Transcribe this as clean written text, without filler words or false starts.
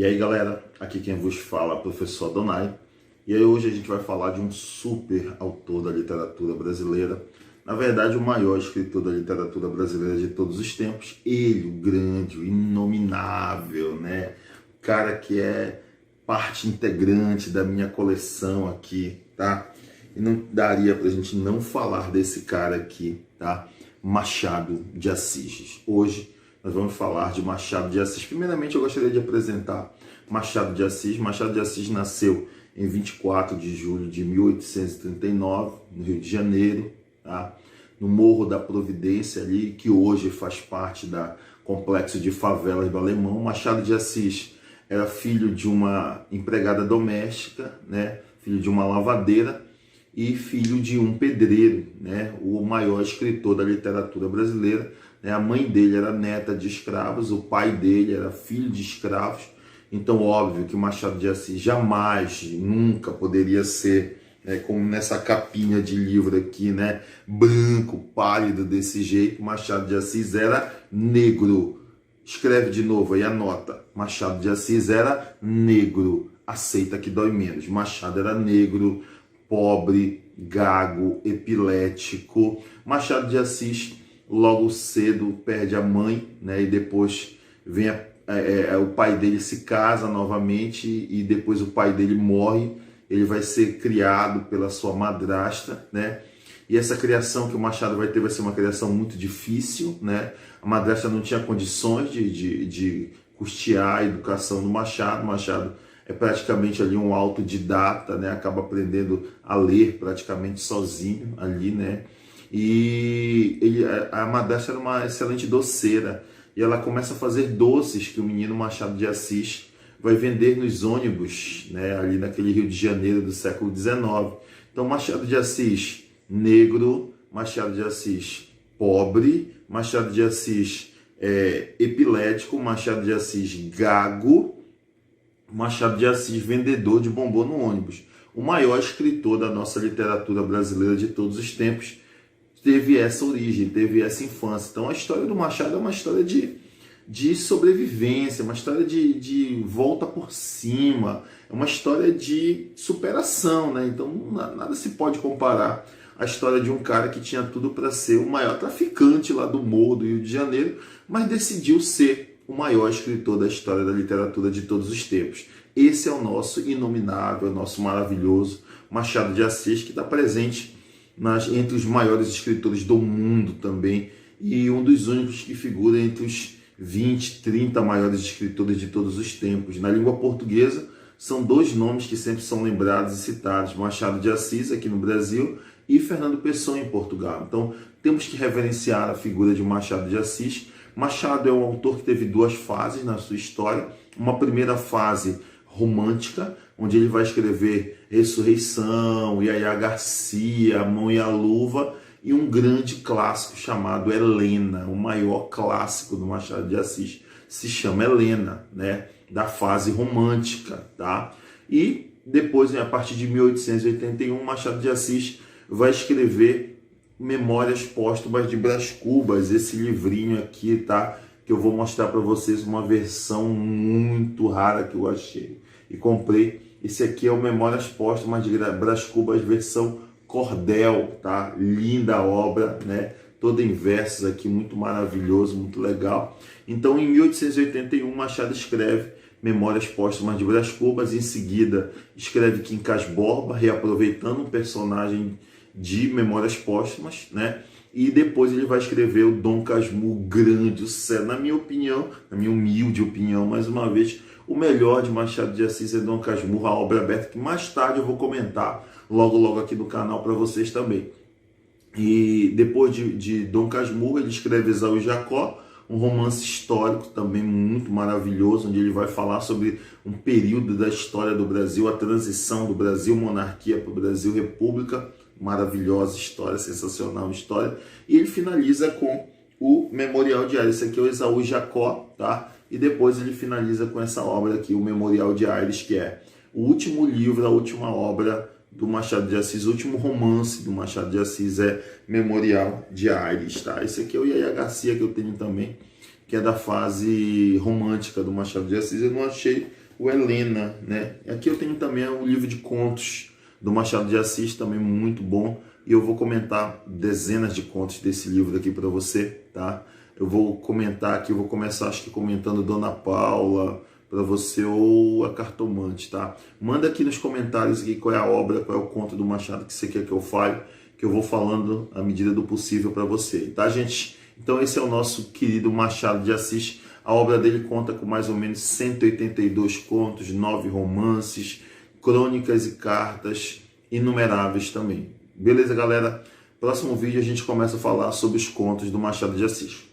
E aí galera, aqui quem vos fala é o professor Adonai. E aí hoje a gente vai falar de um super autor da literatura brasileira. Na verdade, o maior escritor da literatura brasileira de todos os tempos. Ele, o grande, o inominável, né? O cara que é parte integrante da minha coleção aqui, tá? E não daria pra gente não falar desse cara aqui, tá? Machado de Assis. Hoje nós vamos falar de Machado de Assis. Primeiramente, eu gostaria de apresentar Machado de Assis. Machado de Assis nasceu em 24 de julho de 1839, no Rio de Janeiro, tá? No Morro da Providência, ali, que hoje faz parte do complexo de favelas do Alemão. Machado de Assis era filho de uma empregada doméstica, né? Filho de uma lavadeira e filho de um pedreiro, né? O maior escritor da literatura brasileira. A mãe dele era neta de escravos, o pai dele era filho de escravos. Então, óbvio que Machado de Assis jamais, nunca poderia ser, como nessa capinha de livro aqui, né, branco, pálido desse jeito. Machado de Assis era negro. Escreve de novo aí, anota. Machado de Assis era negro. Aceita que dói menos. Machado era negro, pobre, gago, epilético. Machado de Assis logo cedo perde a mãe, né? E depois vem o pai dele se casa novamente e depois o pai dele morre. Ele vai ser criado pela sua madrasta, né? E essa criação que o Machado vai ter vai ser uma criação muito difícil, né? A madrasta não tinha condições de custear a educação do Machado. Machado é praticamente ali um autodidata, né? Acaba aprendendo a ler praticamente sozinho ali, né? E a madrasta era uma excelente doceira e ela começa a fazer doces que o menino Machado de Assis vai vender nos ônibus, né, ali naquele Rio de Janeiro do século XIX. Então, Machado de Assis, negro, Machado de Assis, pobre, Machado de Assis, epilético, Machado de Assis, gago, Machado de Assis, vendedor de bombom no ônibus. O maior escritor da nossa literatura brasileira de todos os tempos teve essa origem, teve essa infância. Então a história do Machado é uma história de sobrevivência, uma história de volta por cima, é uma história de superação, né? Então nada se pode comparar à história de um cara que tinha tudo para ser o maior traficante lá do Morro do Rio de Janeiro, mas decidiu ser o maior escritor da história da literatura de todos os tempos. Esse é o nosso inominável, o nosso maravilhoso Machado de Assis, que está presente entre os maiores escritores do mundo também, e um dos únicos que figura entre os 20, 30 maiores escritores de todos os tempos. Na língua portuguesa, são dois nomes que sempre são lembrados e citados: Machado de Assis, aqui no Brasil, e Fernando Pessoa, em Portugal. Então, temos que reverenciar a figura de Machado de Assis. Machado é um autor que teve duas fases na sua história. Uma primeira fase romântica, onde ele vai escrever Ressurreição, Yaya Garcia, A Mão e a Luva, e um grande clássico chamado Helena. O maior clássico do Machado de Assis se chama Helena, né? Da fase romântica, tá? E depois, a partir de 1881, Machado de Assis vai escrever Memórias Póstumas de Brás Cubas, esse livrinho aqui, tá? Que eu vou mostrar para vocês uma versão muito rara que eu achei e comprei. Esse aqui é o Memórias Póstumas de Brás Cubas, versão cordel, tá? Linda obra, né? Toda em versos aqui, muito maravilhoso, muito legal. Então, em 1881, Machado escreve Memórias Póstumas de Brás Cubas. Em seguida, escreve Quincas Borba, reaproveitando um personagem de Memórias Póstumas, né? E depois ele vai escrever o Dom Casmurro, grande, na minha opinião, na minha humilde opinião, mais uma vez, o melhor de Machado de Assis é Dom Casmurro, a obra aberta, que mais tarde eu vou comentar logo aqui no canal para vocês também. E depois de Dom Casmurro, ele escreve Esaú e Jacó, um romance histórico também muito maravilhoso, onde ele vai falar sobre um período da história do Brasil, a transição do Brasil monarquia para o Brasil república. Maravilhosa história, sensacional história. E ele finaliza com o Memorial de Aires. Esse aqui é o Esaú e Jacó, tá? E depois ele finaliza com essa obra aqui, o Memorial de Aires, que é o último livro, a última obra do Machado de Assis, o último romance do Machado de Assis é Memorial de Aires, tá? Esse aqui é o Yaya Garcia, que eu tenho também, que é da fase romântica do Machado de Assis. Eu não achei o Helena, né? Aqui eu tenho também o livro de contos do Machado de Assis, também muito bom, e eu vou comentar dezenas de contos desse livro aqui para você, tá? Eu vou comentar aqui, eu vou começar acho que comentando Dona Paula para você, ou a Cartomante, tá? Manda aqui nos comentários aqui qual é a obra, qual é o conto do Machado que você quer que eu fale, que eu vou falando à medida do possível para você, tá, gente? Então esse é o nosso querido Machado de Assis. A obra dele conta com mais ou menos 182 contos, 9 romances, crônicas e cartas inumeráveis também. Beleza, galera? Próximo vídeo a gente começa a falar sobre os contos do Machado de Assis.